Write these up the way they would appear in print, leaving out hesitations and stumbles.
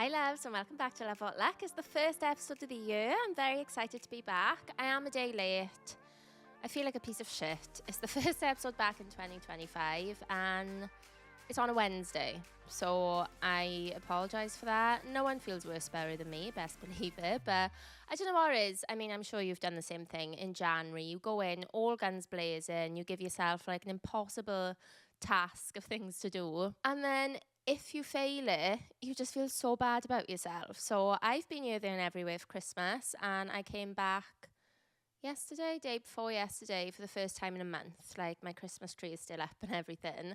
Hi loves and welcome back to Love What Luck. It's the first episode of the year. I'm very excited to be back. I am a day late. I feel like a piece of shit. It's the first episode back in 2025 and it's on a Wednesday. So I apologise for that. No one feels worse better than me, best believe it. But I don't know what it is. I mean, I'm sure you've done the same thing in January. You go in, all guns blazing, you give yourself like an impossible task of things to do. And then if you fail it, you just feel so bad about yourself. So I've been here, there and everywhere for Christmas, and I came back day before yesterday, for the first time in a month. Like, my Christmas tree is still up and everything.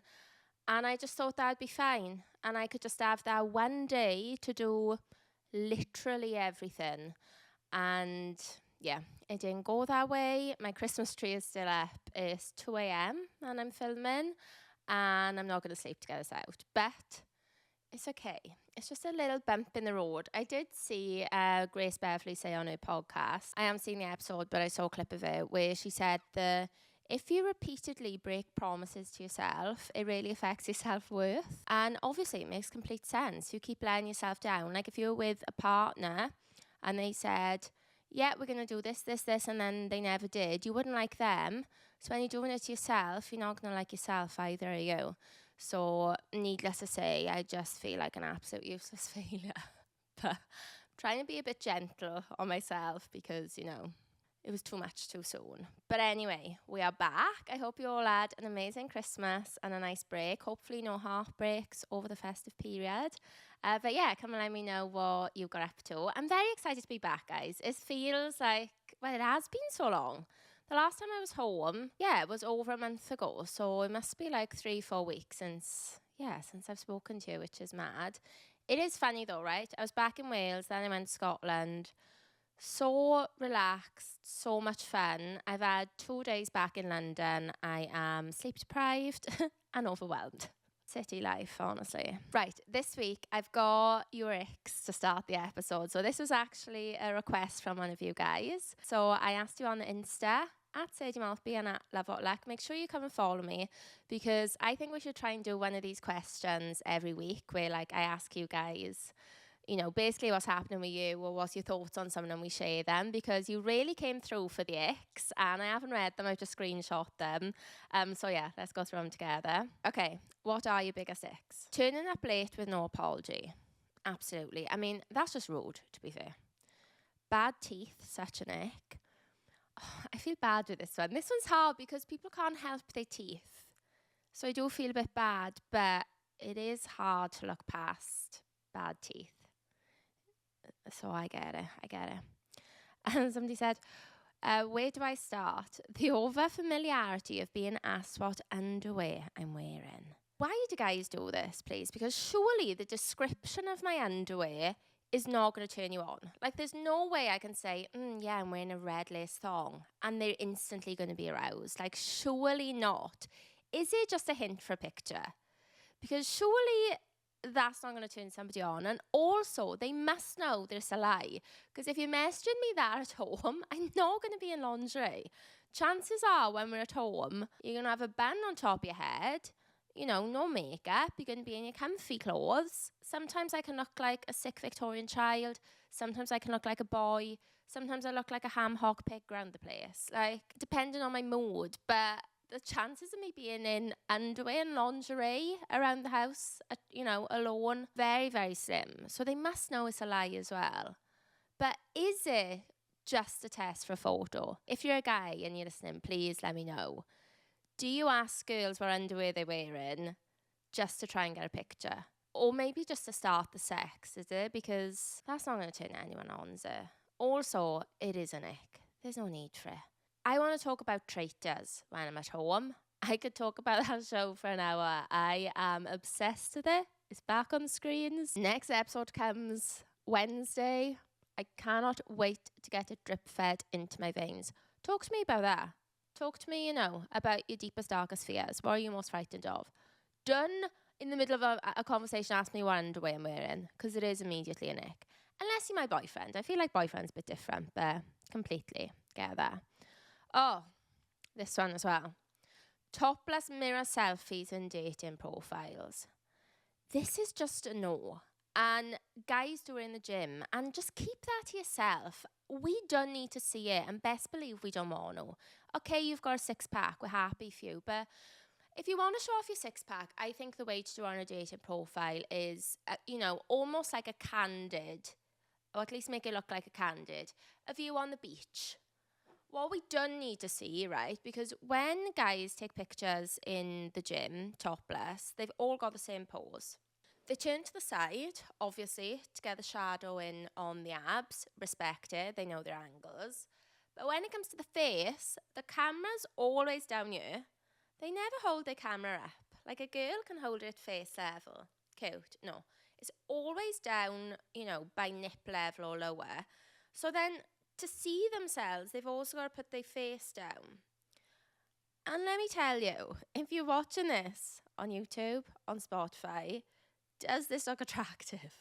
And I just thought that'd be fine. And I could just have that one day to do literally everything. And yeah, it didn't go that way. My Christmas tree is still up. It's 2 a.m. and I'm filming. And I'm not going to sleep to get this out. But it's okay. It's just a little bump in the road. I did see Grace Beverly say on her podcast, I haven't seen the episode, but I saw a clip of it, where she said that if you repeatedly break promises to yourself, it really affects your self-worth. And obviously it makes complete sense. You keep letting yourself down. Like if you're with a partner and they said, yeah, we're going to do this, and then they never did, you wouldn't like them. So when you're doing it to yourself, you're not going to like yourself either, are you? So needless to say, I just feel like an absolute useless failure. But I'm trying to be a bit gentle on myself because, you know, it was too much too soon. But anyway, we are back. I hope you all had an amazing Christmas and a nice break. Hopefully no heartbreaks over the festive period. But yeah, come and let me know what you got up to. I'm very excited to be back, guys. It feels like, well, it has been so long. The last time I was home, it was over a month ago. So it must be like 3-4 weeks since I've spoken to you, which is mad. It is funny though, right? I was back in Wales, then I went to Scotland. So relaxed, so much fun. I've had 2 days back in London. I am sleep deprived and overwhelmed. City life, honestly. Right, this week I've got your icks to start the episode. So this was actually a request from one of you guys. So I asked you on the Insta, at Sadie and at Love What Luck. Make sure you come and follow me, because I think we should try and do one of these questions every week where like I ask you guys, you know, basically what's happening with you or what's your thoughts on something, and we share them, because you really came through for the icks and I haven't read them, I've just screenshot them. So yeah, let's go through them together. Okay, what are your biggest icks? Turning up late with no apology. Absolutely. I mean, that's just rude, to be fair. Bad teeth, such an ick. Oh, I feel bad with this one. This one's hard because people can't help their teeth. So I do feel a bit bad, but it is hard to look past bad teeth. So I get it. And somebody said, where do I start? The over familiarity of being asked what underwear I'm wearing. Why do guys do this, please? Because surely the description of my underwear is not going to turn you on. Like, there's no way I can say, yeah, I'm wearing a red lace thong, and they're instantly going to be aroused. Like, surely not. Is it just a hint for a picture? Because surely that's not going to turn somebody on. And also, they must know there's a lie. Because if you're messaging me that at home, I'm not going to be in lingerie. Chances are, when we're at home, you're going to have a bun on top of your head, you know, no makeup, you're going to be in your comfy clothes. Sometimes I can look like a sick Victorian child. Sometimes I can look like a boy. Sometimes I look like a ham hock pig around the place. Like, depending on my mood. But the chances of me being in underwear and lingerie around the house, you know, alone, very, very slim. So they must know it's a lie as well. But is it just a test for a photo? If you're a guy and you're listening, please let me know. Do you ask girls what underwear they're wearing just to try and get a picture? Or maybe just to start the sex, is it? Because that's not going to turn anyone on, is it? Also, it is an ick. There's no need for it. I want to talk about traitors when I'm at home. I could talk about that show for an hour. I am obsessed with it. It's back on the screens. Next episode comes Wednesday. I cannot wait to get it drip fed into my veins. Talk to me about that. Talk to me, you know, about your deepest, darkest fears. What are you most frightened of? Done in the middle of a conversation, ask me what underwear I'm wearing, because it is immediately an ick. Unless you're my boyfriend. I feel like boyfriend's a bit different, but completely get that. Oh, this one as well. Topless mirror selfies and dating profiles. This is just a no. And guys do it in the gym, and just keep that to yourself. We don't need to see it, and best believe we don't want to. Okay, you've got a six-pack, we're happy for you, but if you want to show off your six-pack, I think the way to do on a dating profile is, almost like a candid, or at least make it look like a candid, a view on the beach. What we don't need to see, right, because when guys take pictures in the gym, topless, they've all got the same pose. They turn to the side, obviously, to get the shadow in on the abs, respect it, they know their angles. But when it comes to the face, the camera's always down here. They never hold their camera up. Like a girl can hold it at face level. Cute. No. It's always down, by nip level or lower. So then, to see themselves, they've also got to put their face down. And let me tell you, if you're watching this on YouTube, on Spotify, does this look attractive?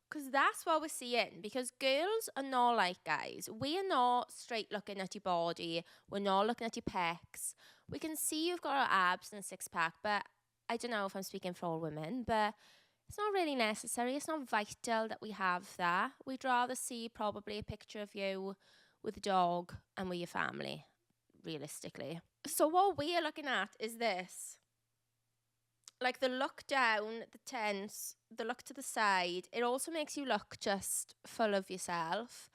Because that's what we're seeing. Because girls are not like guys. We are not straight looking at your body. We're not looking at your pecs. We can see you've got abs and a six-pack, but I don't know if I'm speaking for all women, but it's not really necessary. It's not vital that we have that. We'd rather see probably a picture of you with a dog and with your family, realistically. So what we are looking at is this. Like the look down, the tense, the look to the side. It also makes you look just full of yourself.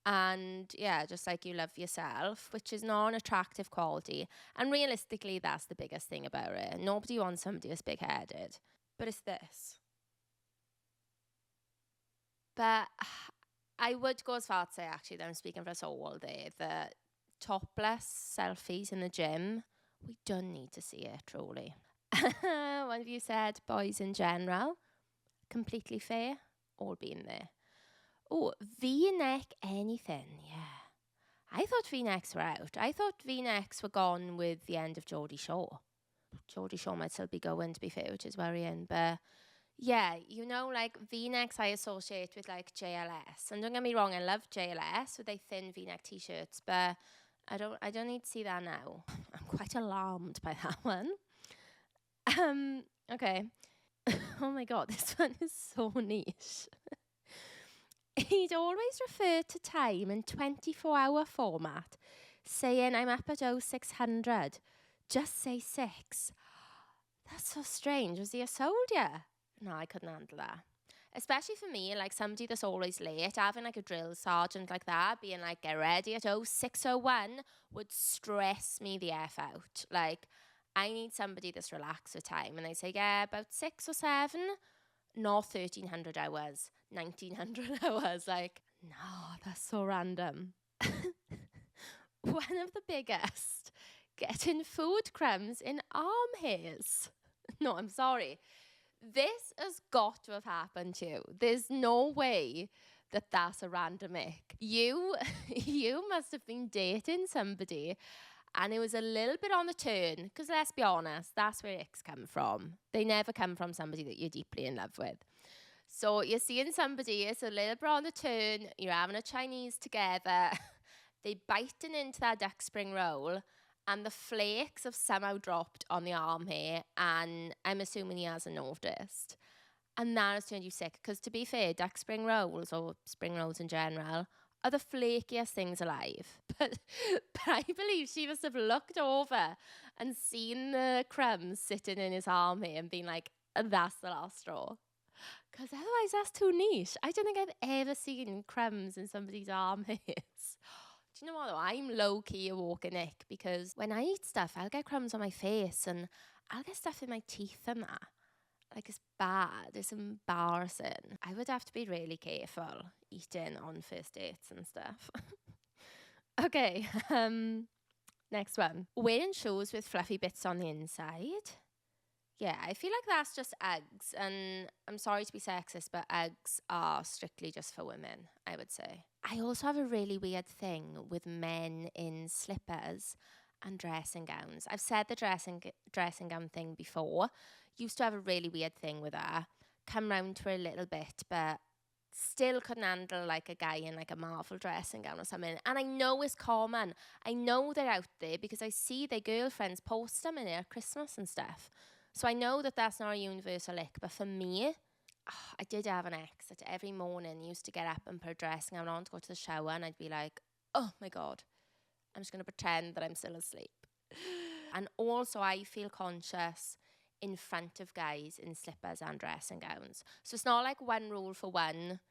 And yeah, just like you love yourself, which is not an attractive quality. And realistically, that's the biggest thing about it. Nobody wants somebody that's big-headed. But it's this. But I would go as far to say, actually, that I'm speaking for us all there, that topless selfies in the gym, we don't need to see it, truly. One of you said boys in general, completely fair, all being there. Oh, V-neck anything, yeah. I thought V-necks were out. I thought V-necks were gone with the end of Geordie Shore. Geordie Shore might still be going, to be fair, which is worrying, but yeah, like V-necks I associate with like JLS. And don't get me wrong, I love JLS with their thin V-neck t-shirts, but I don't need to see that now. I'm quite alarmed by that one. Okay. Oh my God, this one is so niche. He'd always refer to time in 24-hour format, saying I'm up at 0600. Just say 6. That's so strange. Was he a soldier? No, I couldn't handle that. Especially for me, like somebody that's always late, having like a drill sergeant like that, being like, get ready at 0601 would stress me the F out. Like, I need somebody that's relaxed with time. And they say, yeah, about 6 or 7, not 1300 hours, 1900 hours. Like, no, that's so random. One of the biggest, getting food crumbs in arm hairs. No, I'm sorry. This has got to have happened to you. There's no way that that's a random ick. You must have been dating somebody and it was a little bit on the turn, because let's be honest, that's where icks come from. They never come from somebody that you're deeply in love with. So you're seeing somebody, it's a little bit on the turn, you're having a Chinese together, they're biting into that duck spring roll, and the flakes have somehow dropped on the arm hair, and I'm assuming he hasn't noticed. And that has turned you sick, because to be fair, duck spring rolls, or spring rolls in general, are the flakiest things alive. But I believe she must have looked over and seen the crumbs sitting in his arm hair and been like, that's the last straw. Because otherwise that's too niche. I don't think I've ever seen crumbs in somebody's arm hairs. Do you know what though? I'm low-key a walking ick, because when I eat stuff, I'll get crumbs on my face and I'll get stuff in my teeth and that. Like, it's bad. It's embarrassing. I would have to be really careful eating on first dates and stuff. Okay, next one. Wearing shoes with fluffy bits on the inside. Yeah, I feel like that's just Uggs. And I'm sorry to be sexist, but Uggs are strictly just for women, I would say. I also have a really weird thing with men in slippers and dressing gowns. I've said the dressing gown thing before. Used to have a really weird thing with that. Come round to her a little bit, but still couldn't handle like a guy in like a Marvel dressing gown or something. And I know it's common. I know they're out there because I see their girlfriends post them in their Christmas and stuff. So I know that that's not a universal ick, but for me, I did have an ex that every morning used to get up and put a dressing gown on to go to the shower, and I'd be like, oh my God, I'm just going to pretend that I'm still asleep. And also I feel conscious in front of guys in slippers and dressing gowns. So it's not like one rule for one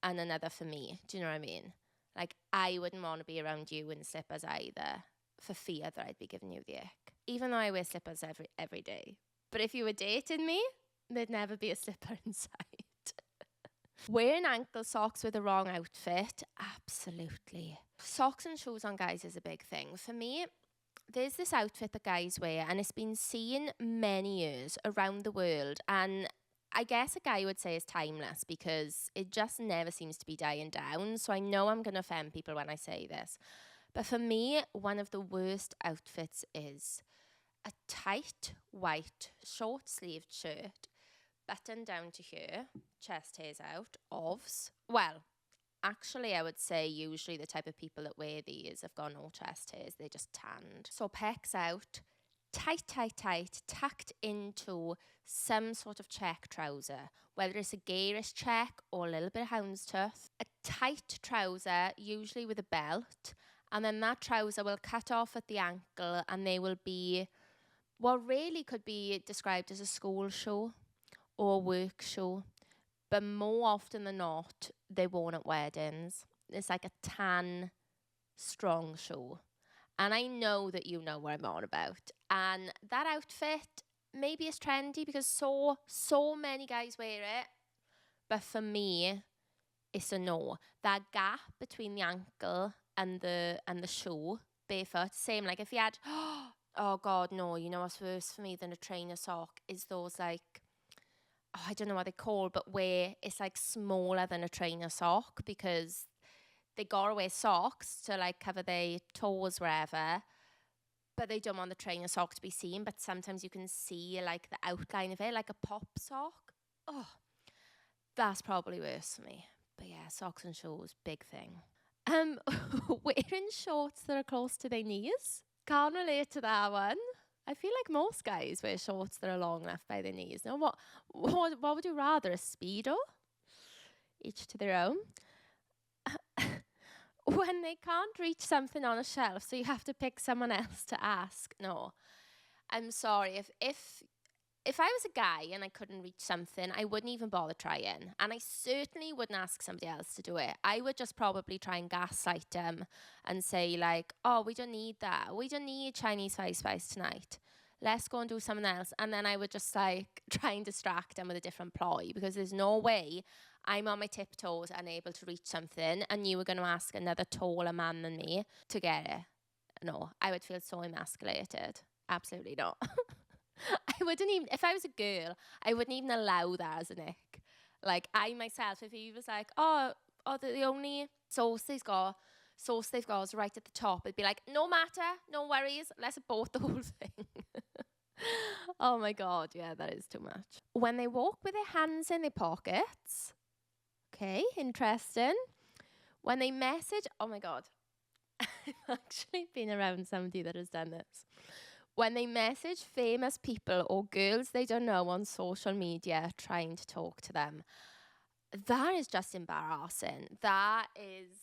and another for me. Do you know what I mean? Like, I wouldn't want to be around you in slippers either for fear that I'd be giving you the ick. Even though I wear slippers every day. But if you were dating me, there'd never be a slipper inside. Wearing ankle socks with the wrong outfit, absolutely. Socks and shoes on guys is a big thing. For me, there's this outfit that guys wear, and it's been seen many years around the world, and I guess a guy would say it's timeless because it just never seems to be dying down. So I know I'm going to offend people when I say this. But for me, one of the worst outfits is a tight white short sleeved shirt, buttoned down to here, chest hairs out, ovs. Well, actually, I would say usually the type of people that wear these have got no chest hairs. They're just tanned. So pecs out, tight, tucked into some sort of check trouser, whether it's a garish check or a little bit of houndstooth. A tight trouser, usually with a belt, and then that trouser will cut off at the ankle, and they will be what really could be described as a school show or a work show. But more often than not, they're worn at weddings. It's like a tan, strong show. And I know that you know what I'm on about. And that outfit, maybe it's trendy because so many guys wear it. But for me, it's a no. That gap between the ankle and the shoe, barefoot, same. Like if you had, oh God, no, you know what's worse for me than a trainer sock is those like, I don't know what they're called, but where it's like smaller than a trainer sock because they gotta wear socks to like cover their toes wherever, but they don't want the trainer sock to be seen. But sometimes you can see like the outline of it, like a pop sock. Oh, that's probably worse for me. But yeah, socks and shoes, big thing. Wearing shorts that are close to their knees. Can't relate to that one. I feel like most guys wear shorts that are long enough by their knees. No, what would you rather? A Speedo? Each to their own. When they can't reach something on a shelf, so you have to pick someone else to ask. No, I'm sorry. If I was a guy and I couldn't reach something, I wouldn't even bother trying. And I certainly wouldn't ask somebody else to do it. I would just probably try and gaslight them and say like, oh, we don't need that. We don't need Chinese spice tonight. Let's go and do something else. And then I would just like try and distract them with a different ploy because there's no way I'm on my tiptoes and able to reach something and you were going to ask another taller man than me to get it. No, I would feel so emasculated. Absolutely not. I wouldn't even, if I was a girl, I wouldn't even allow that as an ick. Like, I myself, if he was like, the only sauce they've got is right at the top, it'd be like, no matter, no worries, let's abort the whole thing. Oh my God, yeah, that is too much. When they walk with their hands in their pockets, okay, interesting. When they message, oh my God, I've actually been around somebody that has done this. When they message famous people or girls they don't know on social media trying to talk to them, that is just embarrassing. That is,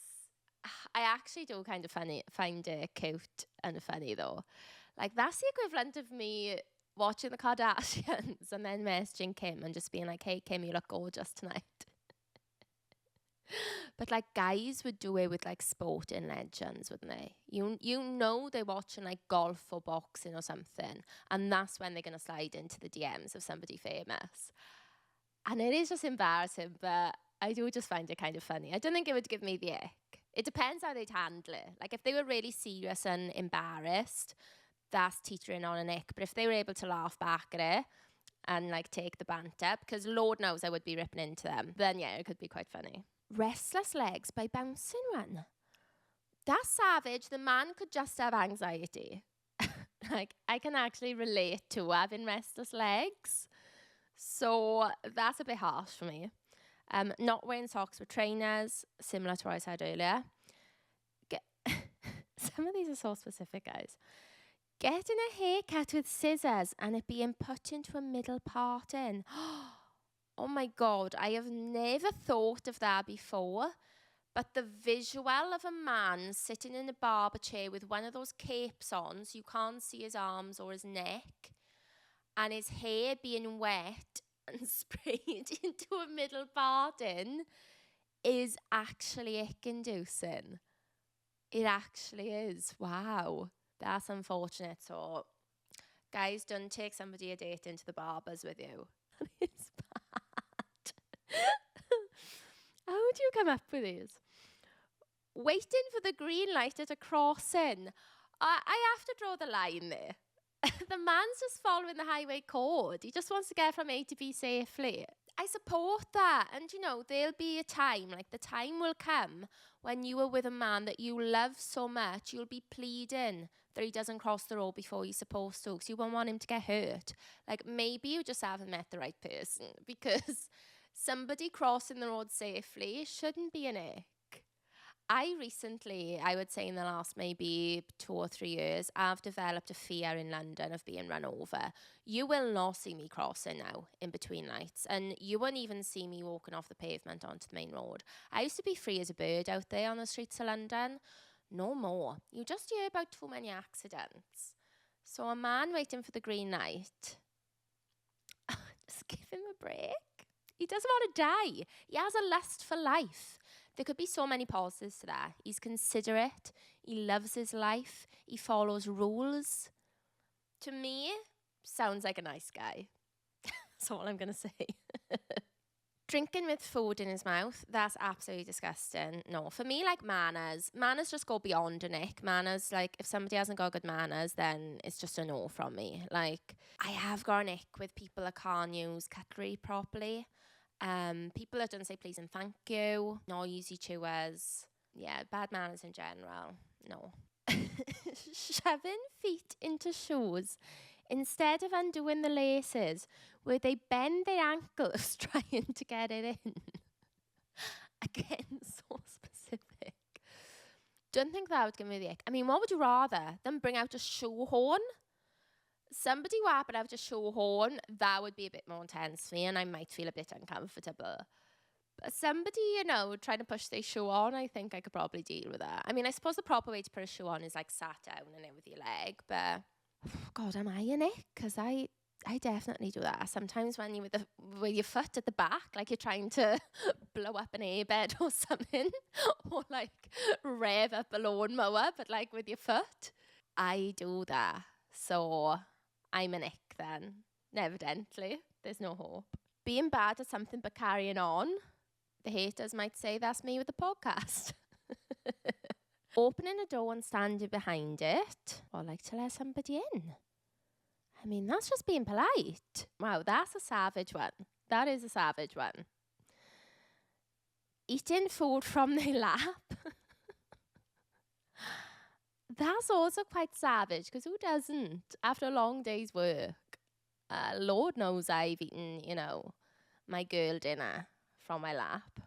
I actually do kind of find it cute and funny though. Like that's the equivalent of me watching the Kardashians and then messaging Kim and just being like, hey Kim, you look gorgeous tonight. But like guys would do it with like sporting legends, wouldn't they? You know they're watching like golf or boxing or something, and that's when they're gonna slide into the DMs of somebody famous. And it is just embarrassing, but I do just find it kind of funny. I don't think it would give me the ick. It depends how they'd handle it. Like if they were really serious and embarrassed, that's teetering on an ick. But if they were able to laugh back at it and like take the banter, because Lord knows I would be ripping into them, then yeah, it could be quite funny. Restless legs by bouncing one. That's savage. The man could just have anxiety. Like, I can actually relate to having restless legs. So that's a bit harsh for me. Not wearing socks with trainers, similar to what I said earlier. Some of these are so specific, guys. Getting a haircut with scissors and it being put into a middle parting. Oh my God, I have never thought of that before. But the visual of a man sitting in a barber chair with one of those capes on so you can't see his arms or his neck, and his hair being wet and sprayed into a middle parting is actually ick-inducing. It actually is. Wow. That's unfortunate. So, guys, don't take somebody a date into the barbers with you. It's bad. How do you come up with these? Waiting for the green light at a crossing. I have to draw the line there. The man's just following the highway code. He just wants to get from A to B safely. I support that. And, you know, there'll be a time, like the time will come when you are with a man that you love so much, you'll be pleading that he doesn't cross the road before he's supposed to, because you won't want him to get hurt. Like, maybe you just haven't met the right person, because somebody crossing the road safely shouldn't be an ick. I recently, I would say in the last maybe 2 or 3 years, I've developed a fear in London of being run over. You will not see me crossing now in between lights, and you won't even see me walking off the pavement onto the main road. I used to be free as a bird out there on the streets of London. No more. You just hear about too many accidents. So a man waiting for the green light, just give him a break. He doesn't want to die. He has a lust for life. There could be so many positives to that. He's considerate. He loves his life. He follows rules. To me, sounds like a nice guy. That's all I'm going to say. Drinking with food in his mouth, that's absolutely disgusting. No, for me, like manners just go beyond an ick. Manners, like if somebody hasn't got good manners, then it's just a no from me. Like, I have got an ick with people that can't use cutlery properly. People that don't say please and thank you, noisy chewers, yeah, bad manners in general, no. Shoving feet into shoes instead of undoing the laces, where they bend their ankles trying to get it in. Again, so specific. Don't think that would give me the ick. I mean, what would you rather than bring out a shoehorn? Somebody whapping out a shoehorn, that would be a bit more intense for me, and I might feel a bit uncomfortable. But somebody, you know, trying to push their shoe on, I think I could probably deal with that. I mean, I suppose the proper way to put a shoe on is like sat down and in with your leg, but God, am I in it? Because I definitely do that. Sometimes when you're with your foot at the back, like you're trying to blow up an airbed or something, or like rev up a lawnmower, but like with your foot, I do that. So I'm an ick then, evidently. There's no hope. Being bad at something but carrying on. The haters might say that's me with the podcast. Opening a door and standing behind it, or like to let somebody in. I mean, that's just being polite. Wow, that's a savage one. That is a savage one. Eating food from their lap. That's also quite savage, because who doesn't after a long day's work? Lord knows I've eaten, you know, my girl dinner from my lap.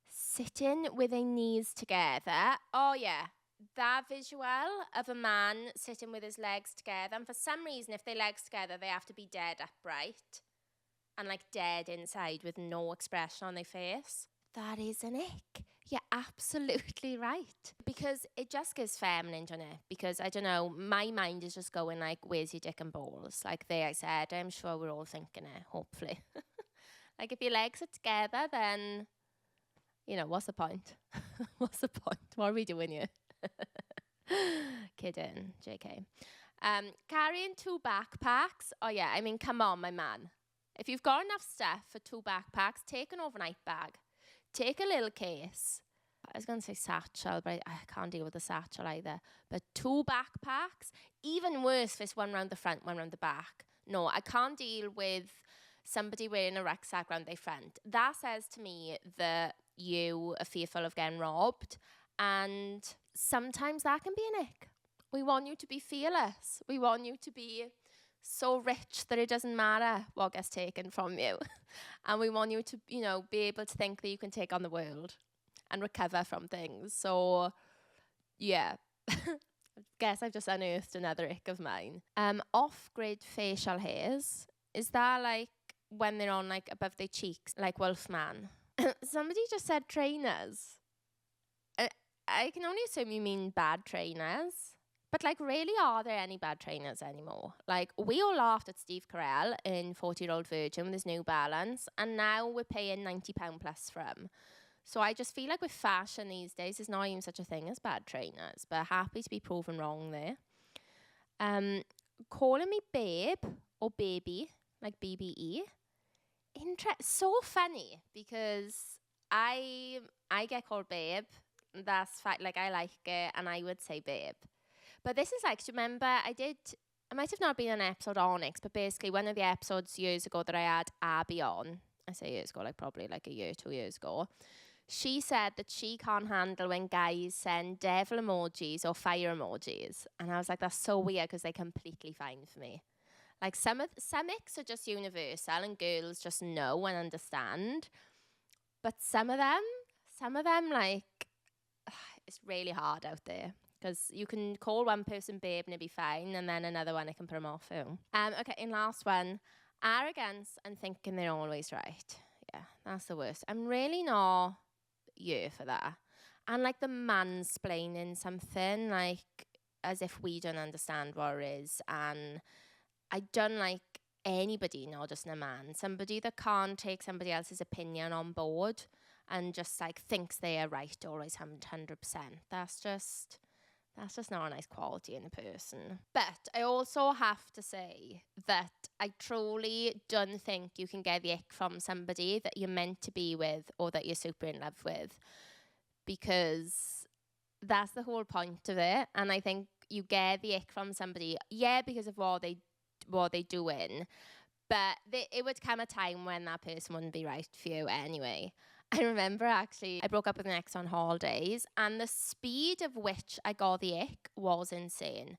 Sitting with their knees together. Oh, yeah. That visual of a man sitting with his legs together. And for some reason, if their legs together, they have to be dead upright. And like dead inside with no expression on their face. That is an ick. You're absolutely right. Because it just gives feminine, doesn't it? Because, I don't know, my mind is just going like, where's your dick and balls? Like there I said, I'm sure we're all thinking it, hopefully. Like if your legs are together, then, you know, what's the point? What's the point? What are we doing here? Kidding, JK. Carrying 2 backpacks. Oh yeah, I mean, come on, my man. If you've got enough stuff for 2 backpacks, take an overnight bag. Take a little case. I was going to say satchel, but I can't deal with the satchel either. But 2 backpacks. Even worse if it's one round the front, one round the back. No, I can't deal with somebody wearing a rucksack round their front. That says to me that you are fearful of getting robbed. And sometimes that can be an ick. We want you to be fearless. We want you to be so rich that it doesn't matter what gets taken from you. And we want you to, you know, be able to think that you can take on the world and recover from things. So, yeah, Guess I've just unearthed another ick of mine. Off-grid facial hairs. Is that like when they're on like above their cheeks, like Wolfman? Somebody just said trainers. I can only assume you mean bad trainers. But like, really, are there any bad trainers anymore? Like, we all laughed at Steve Carell in 40-Year-Old Virgin with his New Balance, and now we're paying £90 plus for them. So I just feel like with fashion these days, there's not even such a thing as bad trainers, but happy to be proven wrong there. Calling me babe or baby, like BBE, so funny because I get called babe. That's fact. Like, I like it, and I would say babe. But this is like, do you remember, I might have not been an episode on Onyx, but basically one of the episodes years ago that I had Abby on, I say years ago, like probably like a year, 2 years ago, she said that she can't handle when guys send devil emojis or fire emojis. And I was like, that's so weird because they're completely fine for me. Like some icks are just universal and girls just know and understand. But some of them like, it's really hard out there. Because you can call one person babe and it'll be fine, and then another one, it can put them off too. Okay, and last one. Arrogance and thinking they're always right. Yeah, that's the worst. I'm really not here for that. And like the mansplaining something, like as if we don't understand what it is. And I don't like anybody, not just a man. Somebody that can't take somebody else's opinion on board and just like thinks they are right always 100%. That's just not a nice quality in a person. But I also have to say that I truly don't think you can get the ick from somebody that you're meant to be with or that you're super in love with, because that's the whole point of it. And I think you get the ick from somebody, because of what they're doing, but it would come a time when that person wouldn't be right for you anyway. I remember actually, I broke up with an ex on holidays, and the speed of which I got the ick was insane.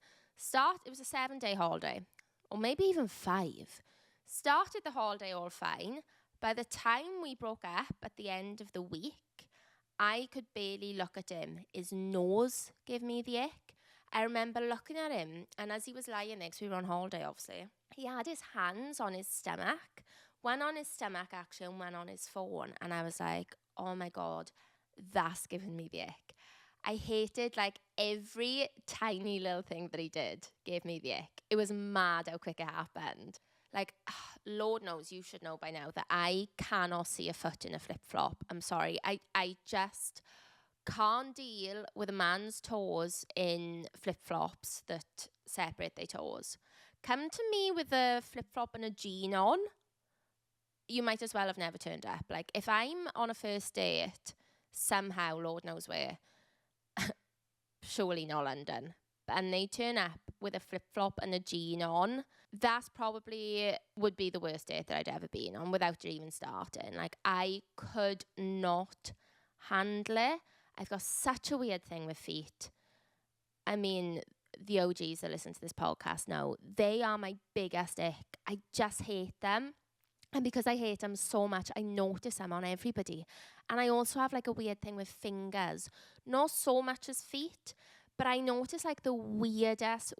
It was a 7-day holiday, or maybe even 5. Started the holiday all fine. By the time we broke up at the end of the week, I could barely look at him. His nose gave me the ick. I remember looking at him, and as he was lying there, because we were on holiday obviously, he had his hands on his stomach. One on his stomach, actually, and one on his phone. And I was like, oh my God, that's giving me the ick. I hated, like, every tiny little thing that he did gave me the ick. It was mad how quick it happened. Like, Lord knows, you should know by now that I cannot see a foot in a flip-flop. I'm sorry. I just can't deal with a man's toes in flip-flops that separate their toes. Come to me with a flip-flop and a jean on, you might as well have never turned up. Like, if I'm on a first date, somehow, Lord knows where, surely not London, and they turn up with a flip-flop and a jean on, that's probably would be the worst date that I'd ever been on without even starting. Like, I could not handle it. I've got such a weird thing with feet. I mean, the OGs that listen to this podcast know, they are my biggest ick. I just hate them. And because I hate them so much, I notice them on everybody. And I also have like a weird thing with fingers. Not so much as feet, but I notice like the weirdest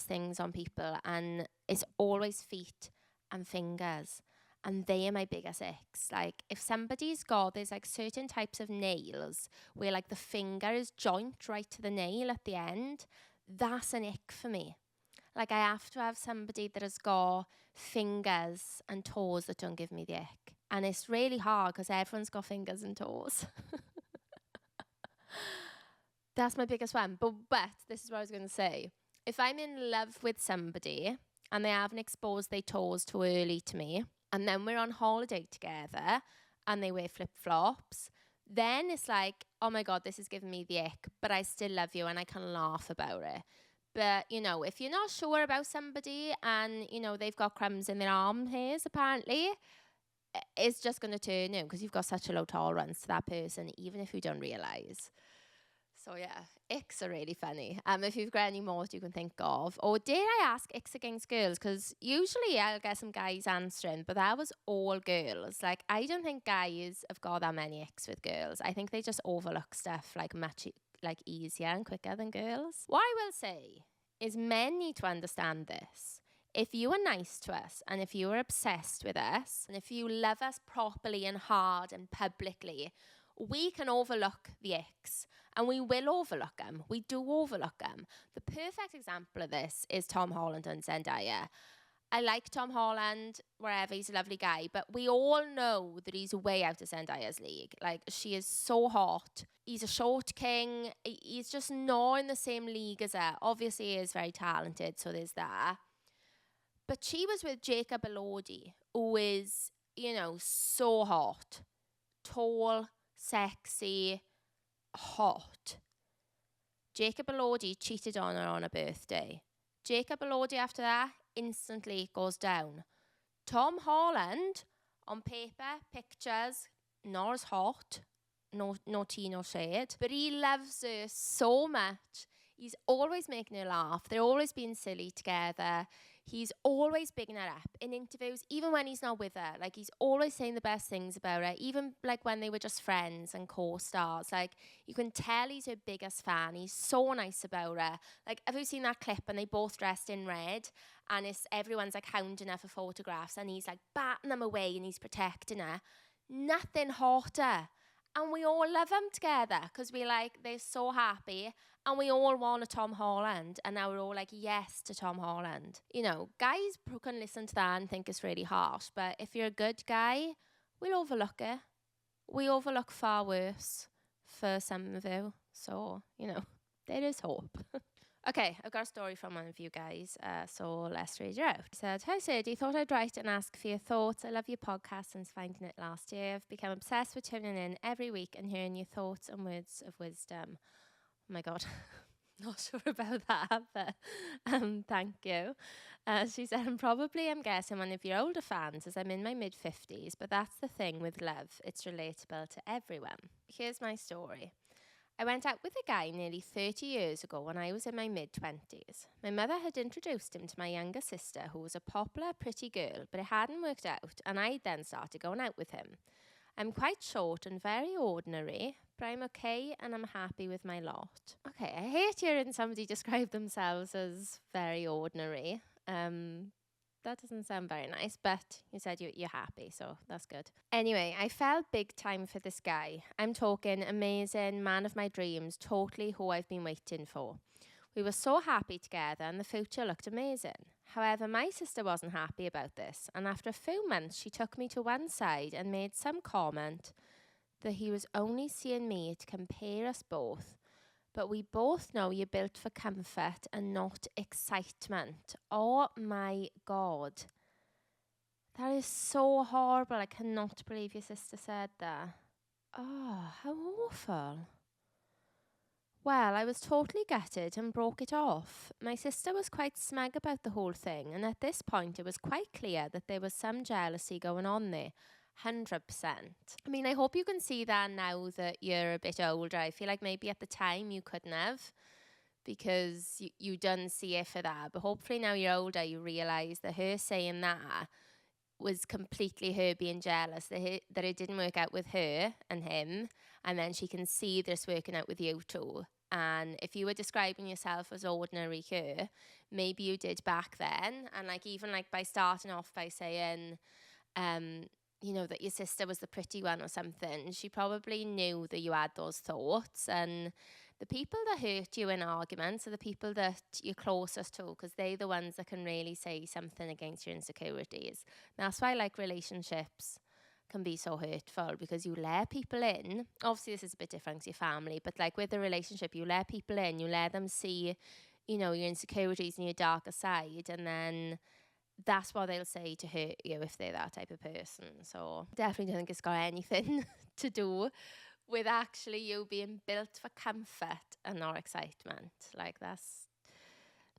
things on people. And it's always feet and fingers. And they are my biggest icks. Like, if somebody's there's like certain types of nails where like the finger is joint right to the nail at the end. That's an ick for me. Like, I have to have somebody that has got fingers and toes that don't give me the ick. And it's really hard because everyone's got fingers and toes. That's my biggest one. But this is what I was going to say. If I'm in love with somebody and they haven't exposed their toes too early to me, and then we're on holiday together and they wear flip-flops, then it's like, oh my God, this is giving me the ick, but I still love you and I can laugh about it. But, you know, if you're not sure about somebody and, you know, they've got crumbs in their arm hairs, apparently, it's just going to turn you because you've got such a low tolerance to that person, even if you don't realise. So, yeah, icks are really funny. If you've got any more you can think of. Or dare I ask icks against girls? Because usually I'll get some guys answering, but that was all girls. Like, I don't think guys have got that many icks with girls. I think they just overlook stuff like like easier and quicker than girls. What I will say is men need to understand this. If you are nice to us and if you are obsessed with us and if you love us properly and hard and publicly, we can overlook the icks and we will overlook them. We do overlook them. The perfect example of this is Tom Holland and Zendaya. I like Tom Holland, wherever, he's a lovely guy, but we all know that he's way out of Zendaya's league. Like, she is so hot. He's a short king. He's just not in the same league as her. Obviously, he is very talented, so there's that. But she was with Jacob Elordi, who is, you know, so hot. Tall, sexy, hot. Jacob Elordi cheated on her on her birthday. Jacob Elordi, after that, instantly goes down. Tom Holland, on paper, pictures, not as hot. No tea, no shade. But he loves her so much. He's always making her laugh. They're always being silly together. He's always bigging her up in interviews, even when he's not with her. Like, he's always saying the best things about her, even like when they were just friends and co-stars. Like, you can tell he's her biggest fan. He's so nice about her. Like, have you seen that clip and they both dressed in red and everyone's like hounding her for photographs and he's like batting them away and he's protecting her? Nothing hotter. And we all love them together because we're like, they're so happy. And we all want a Tom Holland. And now we're all like, yes to Tom Holland. You know, guys can listen to that and think it's really harsh. But if you're a good guy, we'll overlook it. We overlook far worse for some of you. So, you know, there is hope. Okay, I've got a story from one of you guys, so let's read it out. It said, "Hi Sadie, thought I'd write and ask for your thoughts. I love your podcast since finding it last year. I've become obsessed with tuning in every week and hearing your thoughts and words of wisdom." Oh my God, not sure about that, but thank you. She said, I'm guessing one of your older fans as I'm in my mid-50s, but that's the thing with love. It's relatable to everyone. Here's my story. I went out with a guy nearly 30 years ago when I was in my mid-20s. My mother had introduced him to my younger sister, who was a popular, pretty girl, but it hadn't worked out, and I then started going out with him. I'm quite short and very ordinary, but I'm okay and I'm happy with my lot. Okay, I hate hearing somebody describe themselves as very ordinary. That doesn't sound very nice, but you said you're happy, so that's good. Anyway, I fell big time for this guy. I'm talking amazing, man of my dreams, totally who I've been waiting for. We were so happy together and the future looked amazing. However, my sister wasn't happy about this, and after a few months, she took me to one side and made some comment that he was only seeing me to compare us both. But we both know you're built for comfort and not excitement. Oh my God. That is so horrible. I cannot believe your sister said that. Oh, how awful. Well, I was totally gutted and broke it off. My sister was quite smug about the whole thing, and at this point it was quite clear that there was some jealousy going on there. 100%. I mean, I hope you can see that now that you're a bit older. I feel like maybe at the time you couldn't have because you didn't see it for that. But hopefully now you're older, you realise that her saying that was completely her being jealous, that it didn't work out with her and him. And then she can see this working out with you too. And if you were describing yourself as ordinary here, maybe you did back then. And like even like by starting off by saying, you know, that your sister was the pretty one or something, she probably knew that you had those thoughts. And the people that hurt you in arguments are the people that you're closest to, because they're the ones that can really say something against your insecurities. And that's why like relationships can be so hurtful, because you let people in. Obviously this is a bit different to your family, but like with a relationship, you let people in, you let them see, you know, your insecurities and your darker side, and then that's what they'll say to hurt you if they're that type of person. So definitely don't think it's got anything to do with actually you being built for comfort and not excitement. Like, that's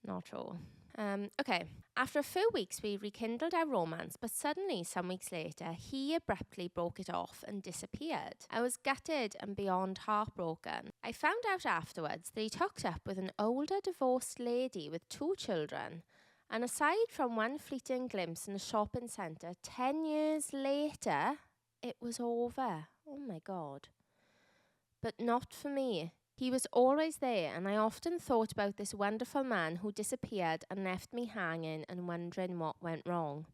not true. Okay, after a few weeks we rekindled our romance, but suddenly some weeks later he abruptly broke it off and disappeared. I was gutted and beyond heartbroken. I found out afterwards that he'd hooked up with an older divorced lady with 2 children. And aside from one fleeting glimpse in a shopping centre, 10 years later, it was over. Oh my God. But not for me. He was always there, and I often thought about this wonderful man who disappeared and left me hanging and wondering what went wrong.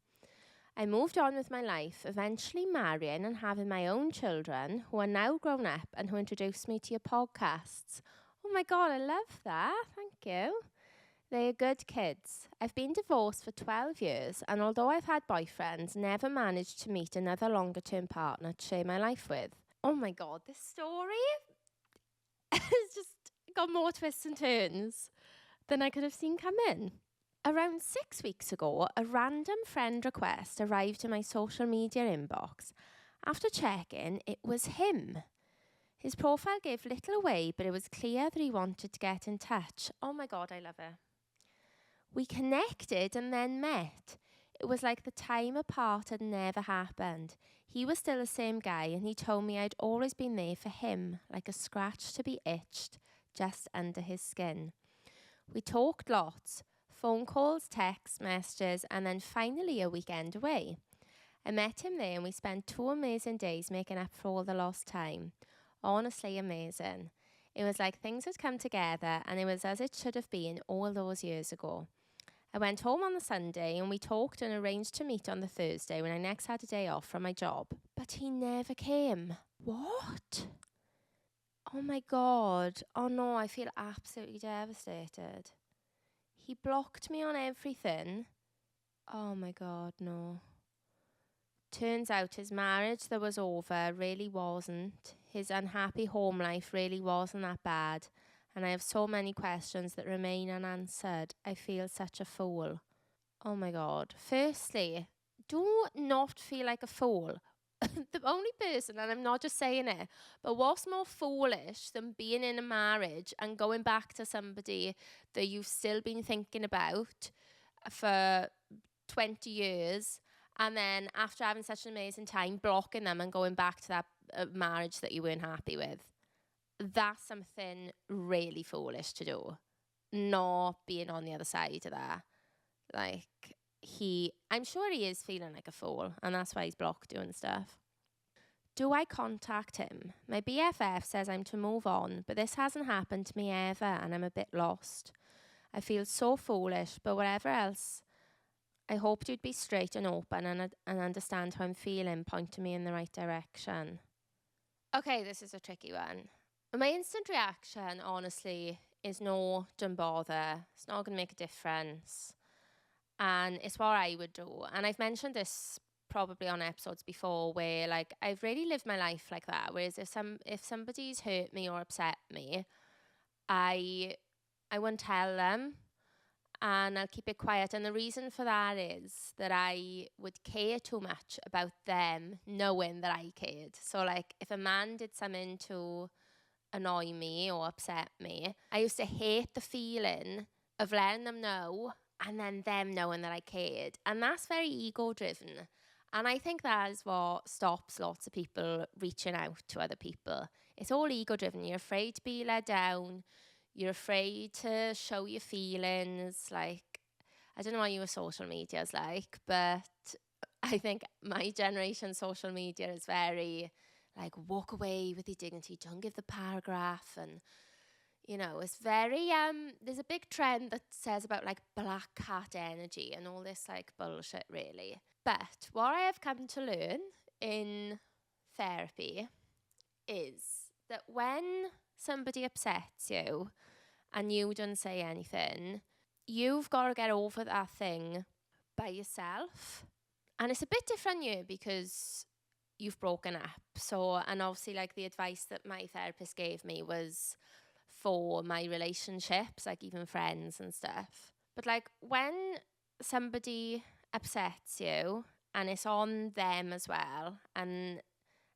I moved on with my life, eventually marrying and having my own children, who are now grown up and who introduced me to your podcasts. Oh my God, I love that. Thank you. They are good kids. I've been divorced for 12 years, and although I've had boyfriends, never managed to meet another longer term partner to share my life with. Oh my God, this story has just got more twists and turns than I could have seen come in. Around 6 weeks ago, a random friend request arrived in my social media inbox. After checking, it was him. His profile gave little away, but it was clear that he wanted to get in touch. Oh my God, I love it. We connected and then met. It was like the time apart had never happened. He was still the same guy, and he told me I'd always been there for him, like a scratch to be itched just under his skin. We talked lots. Phone calls, texts, messages, and then finally a weekend away. I met him there and we spent 2 amazing days making up for all the lost time. Honestly amazing. It was like things had come together and it was as it should have been all those years ago. I went home on the Sunday and we talked and arranged to meet on the Thursday when I next had a day off from my job. But he never came. What? Oh my God. Oh no, I feel absolutely devastated. He blocked me on everything. Oh my God, no. Turns out his marriage that was over really wasn't. His unhappy home life really wasn't that bad. And I have so many questions that remain unanswered. I feel such a fool. Oh my God. Firstly, do not feel like a fool. The only person, and I'm not just saying it, but what's more foolish than being in a marriage and going back to somebody that you've still been thinking about for 20 years, and then after having such an amazing time, blocking them and going back to that marriage that you weren't happy with? That's something really foolish to do. Not being on the other side of that. Like, I'm sure he is feeling like a fool, and that's why he's blocked you and stuff. Do I contact him? My BFF says I'm to move on, but this hasn't happened to me ever, and I'm a bit lost. I feel so foolish, but whatever else, I hoped you'd be straight and open and understand how I'm feeling, pointing me in the right direction. Okay, this is a tricky one. My instant reaction, honestly, is no, don't bother. It's not going to make a difference. And it's what I would do. And I've mentioned this probably on episodes before where, like, I've really lived my life like that. Whereas if somebody's hurt me or upset me, I won't tell them and I'll keep it quiet. And the reason for that is that I would care too much about them knowing that I cared. So, like, if a man did something to annoy me or upset me, I used to hate the feeling of letting them know and then them knowing that I cared. And that's very ego driven. And I think that is what stops lots of people reaching out to other people. It's all ego driven. You're afraid to be let down. You're afraid to show your feelings. Like, I don't know what your social media is like, but I think my generation social media is very like, walk away with your dignity, don't give the paragraph. And, you know, it's very, there's a big trend that says about like black cat energy and all this like bullshit, really. But what I have come to learn in therapy is that when somebody upsets you and you don't say anything, you've got to get over that thing by yourself. And it's a bit different here because you've broken up. So, and obviously like the advice that my therapist gave me was for my relationships, like even friends and stuff. But like when somebody upsets you and it's on them as well, and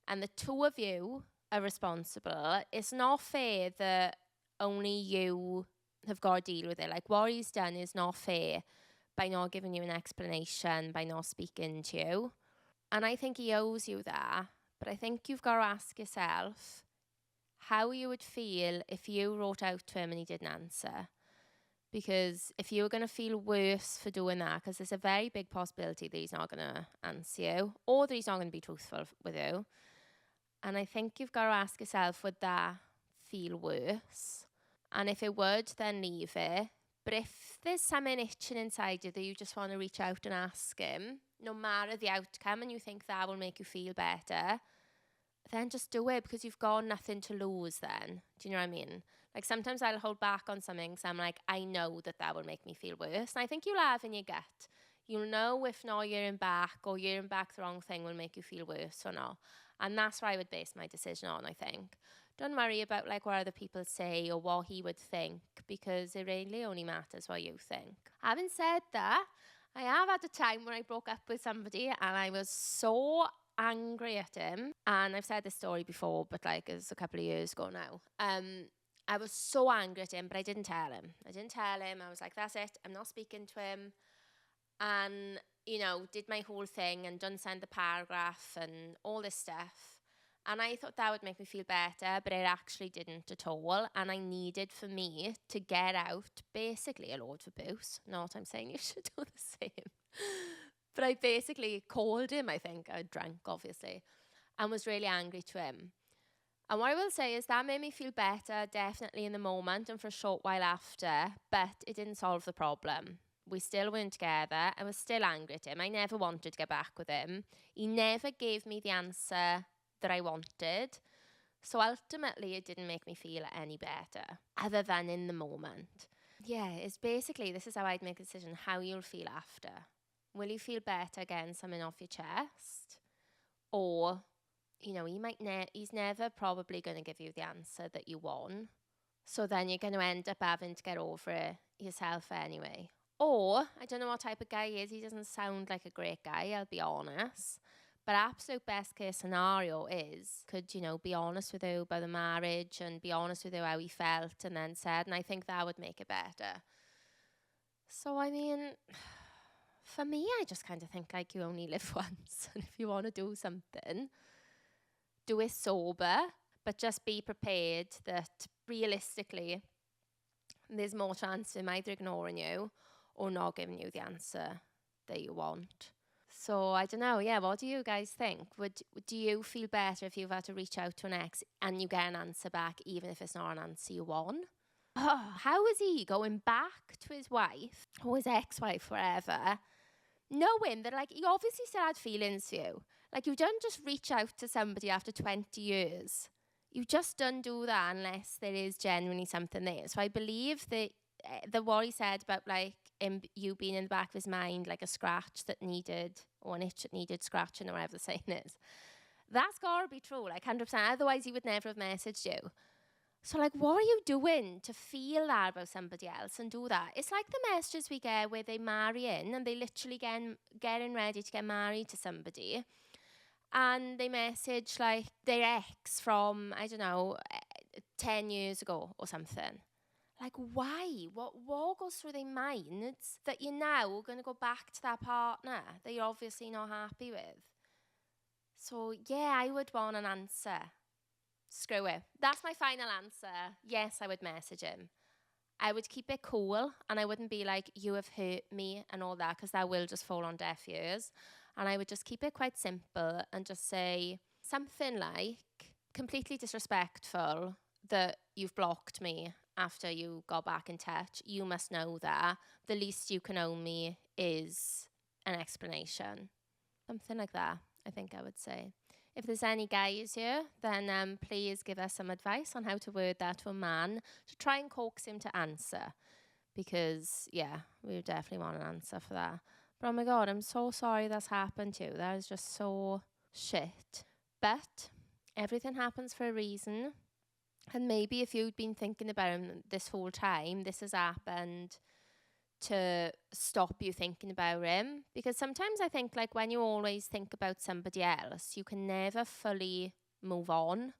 the two of you are responsible, it's not fair that only you have got to deal with it. Like what he's done is not fair by not giving you an explanation, by not speaking to you. And I think he owes you that. But I think you've got to ask yourself how you would feel if you wrote out to him and he didn't answer. Because if you were going to feel worse for doing that, because there's a very big possibility that he's not going to answer you or that he's not going to be truthful with you. And I think you've got to ask yourself, would that feel worse. And if it would, then leave it. But if there's something itching inside you that you just want to reach out and ask him, no matter the outcome, and you think that will make you feel better, then just do it, because you've got nothing to lose then. Do you know what I mean? Like, sometimes I'll hold back on something because I'm like, I know that will make me feel worse. And I think you'll have in your gut. You'll know if not hearing back, or hearing back the wrong thing will make you feel worse or not. And that's what I would base my decision on, I think. Don't worry about like what other people say or what he would think, because it really only matters what you think. Having said that, I have had a time when I broke up with somebody and I was so angry at him. And I've said this story before, but like it's a couple of years ago now. I was so angry at him, but I didn't tell him. I was like, that's it. I'm not speaking to him. And, you know, did my whole thing and done send the paragraph and all this stuff. And I thought that would make me feel better, but it actually didn't at all. And I needed for me to get out basically a load of abuse. Not I'm saying you should do the same. But I basically called him, I think. I drank, obviously, and was really angry to him. And what I will say is that made me feel better, definitely in the moment and for a short while after, but it didn't solve the problem. We still weren't together. I was still angry at him. I never wanted to get back with him. He never gave me the answer that I wanted. So ultimately, it didn't make me feel any better, other than in the moment. Yeah, it's basically, this is how I'd make a decision, how you'll feel after. Will you feel better getting something off your chest? Or, you know, he's never probably going to give you the answer that you want. So then you're going to end up having to get over it yourself anyway. Or, I don't know what type of guy he is. He doesn't sound like a great guy, I'll be honest. But absolute best case scenario is, could, you know, be honest with you about the marriage and be honest with you how he felt and then said, and I think that would make it better. So, I mean, for me, I just kind of think like you only live once. And if you want to do something, do it sober, but just be prepared that realistically, there's more chance of him either ignoring you or not giving you the answer that you want. So I don't know, yeah, what do you guys think? Do you feel better if you've had to reach out to an ex and you get an answer back, even if it's not an answer you want? Oh, how is he going back to his wife or his ex-wife, wherever, knowing that like he obviously still had feelings for you? Like, you don't just reach out to somebody after 20 years. You just don't do that unless there is genuinely something there. So I believe that what he said about like you being in the back of his mind, like a scratch that needed, or an itch that needed scratching, or whatever the saying is, that's gotta be true, like 100%. Otherwise he would never have messaged you. So like, what are you doing to feel that about somebody else and do that? It's like the messages we get where they marry in and they literally getting ready to get married to somebody, and they message like their ex from, I don't know, 10 years ago or something. Like, why? What goes through their minds that you're now going to go back to that partner that you're obviously not happy with? So, yeah, I would want an answer. Screw it. That's my final answer. Yes, I would message him. I would keep it cool, and I wouldn't be like, you have hurt me and all that, because that will just fall on deaf ears. And I would just keep it quite simple and just say something like, completely disrespectful that you've blocked me after you got back in touch. You must know that the least you can owe me is an explanation. Something like that, I think I would say. If there's any guys here, then please give us some advice on how to word that to a man to try and coax him to answer. Because, yeah, we definitely want an answer for that. But oh my God, I'm so sorry that's happened to you. That is just so shit. But everything happens for a reason. And maybe if you'd been thinking about him this whole time, this has happened to stop you thinking about him. Because sometimes I think like when you always think about somebody else, you can never fully move on,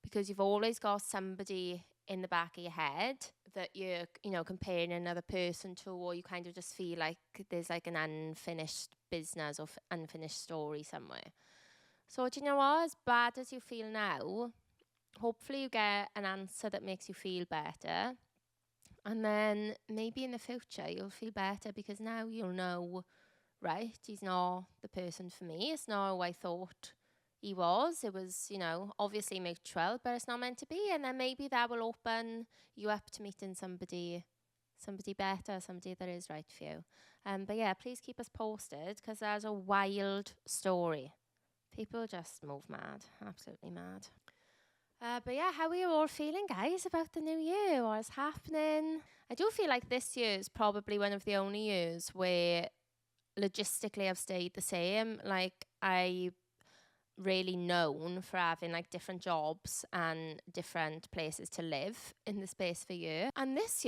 because you've always got somebody in the back of your head that you're, you know, comparing another person to, or you kind of just feel like there's like an unfinished business or unfinished story somewhere. So do you know what? As bad as you feel now, hopefully you get an answer that makes you feel better. And then maybe in the future you'll feel better, because now you'll know, right, he's not the person for me. It's not who I thought he was. It was, obviously mutual, but it's not meant to be. And then maybe that will open you up to meeting somebody better, somebody that is right for you. But yeah, please keep us posted, because there's a wild story. People just move mad, absolutely mad. But yeah, how are you all feeling, guys, about the new year? What's happening? I do feel like this year is probably one of the only years where logistically I've stayed the same. Like, I really known for having like different jobs and different places to live in the space of a year. And this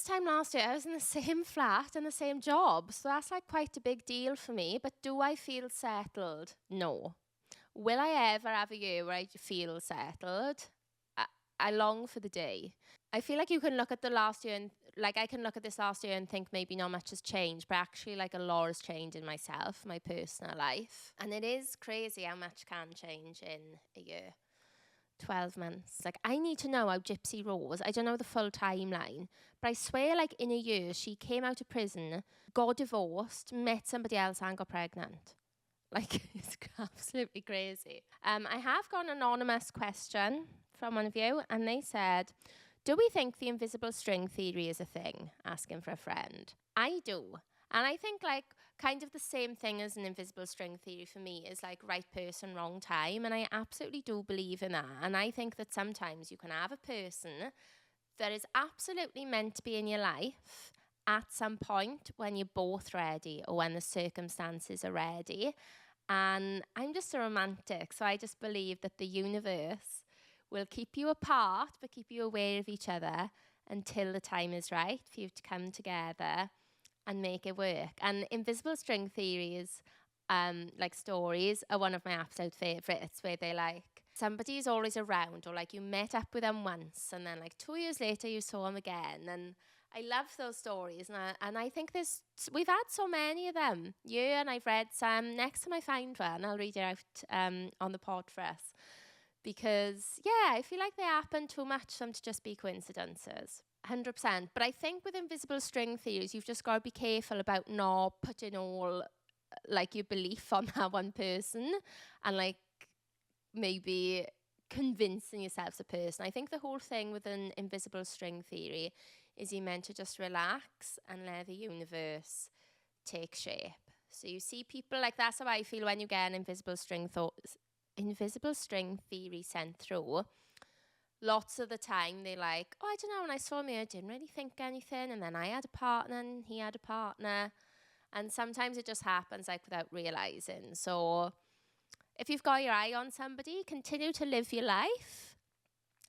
time last year, I was in the same flat and the same job. So that's like quite a big deal for me. But do I feel settled? No. Will I ever have a year where I feel settled? I long for the day. I feel like you can look at the last year and like I can look at this last year and think maybe not much has changed, but actually like a lot has changed in myself, my personal life. And it is crazy how much can change in a year. 12 months. Like, I need to know how Gypsy Rose, I don't know the full timeline, but I swear like in a year she came out of prison, got divorced, met somebody else and got pregnant. Like, it's absolutely crazy. I have got an anonymous question from one of you, and they said, do we think the invisible string theory is a thing? Asking for a friend. I do. And I think like kind of the same thing as an invisible string theory for me is like right person, wrong time. And I absolutely do believe in that. And I think that sometimes you can have a person that is absolutely meant to be in your life at some point when you're both ready or when the circumstances are ready. And I'm just a romantic, so I just believe that the universe will keep you apart but keep you aware of each other until the time is right for you to come together and make it work. And invisible string theories, like stories, are one of my absolute favourites, where they like somebody's always around, or like you met up with them once and then like 2 years later you saw them again. And I love those stories, and I think we've had so many of them. Yeah, and I've read some. Next time I find one, I'll read it out on the pod for us. Because, yeah, I feel like they happen too much for them to just be coincidences. 100%. But I think with invisible string theories, you've just got to be careful about not putting all, like, your belief on that one person and, like, maybe convincing yourself a person. I think the whole thing with an invisible string theory is you're meant to just relax and let the universe take shape. So you see people, like, that's how I feel when you get an invisible string theory sent through. Lots of the time they're like, oh, I don't know, when I saw him, I didn't really think anything, and then I had a partner and he had a partner, and sometimes it just happens like without realizing. So if you've got your eye on somebody, continue to live your life,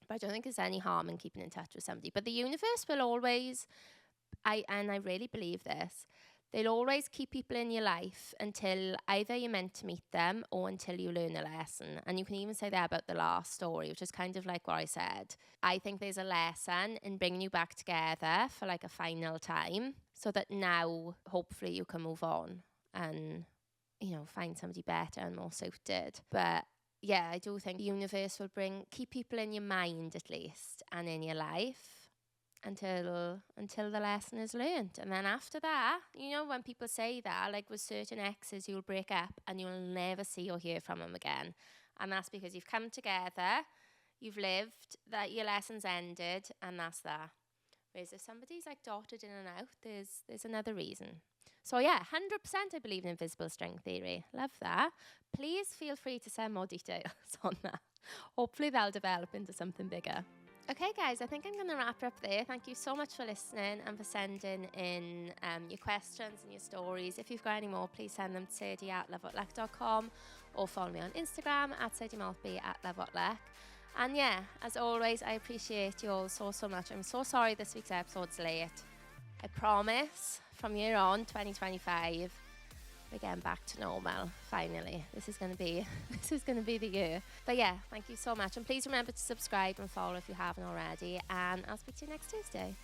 but I don't think there's any harm in keeping in touch with somebody. But the universe will always, I really believe this, they'll always keep people in your life until either you're meant to meet them or until you learn a lesson. And you can even say that about the last story, which is kind of like what I said. I think there's a lesson in bringing you back together for like a final time, so that now hopefully you can move on and, find somebody better and more suited. But yeah, I do think the universe will keep people in your mind at least and in your life until the lesson is learnt. And then after that, when people say that, like with certain exes, you'll break up and you'll never see or hear from them again. And that's because you've come together, you've lived, that your lesson's ended, and that's that. Whereas if somebody's like dotted in and out, there's another reason. So yeah, 100% I believe in invisible string theory. Love that. Please feel free to send more details on that. Hopefully they'll develop into something bigger. Okay, guys, I think I'm going to wrap it up there. Thank you so much for listening and for sending in your questions and your stories. If you've got any more, please send them to sadie@lovewhatluck.com or follow me on Instagram @sadiemaltby@lovewhatluck. And yeah, as always, I appreciate you all so much. I'm so sorry this week's episode's late. I promise from here on, 2025, we're getting back to normal, finally. This is going to be the year. But yeah, thank you so much. And please remember to subscribe and follow if you haven't already. And I'll speak to you next Tuesday.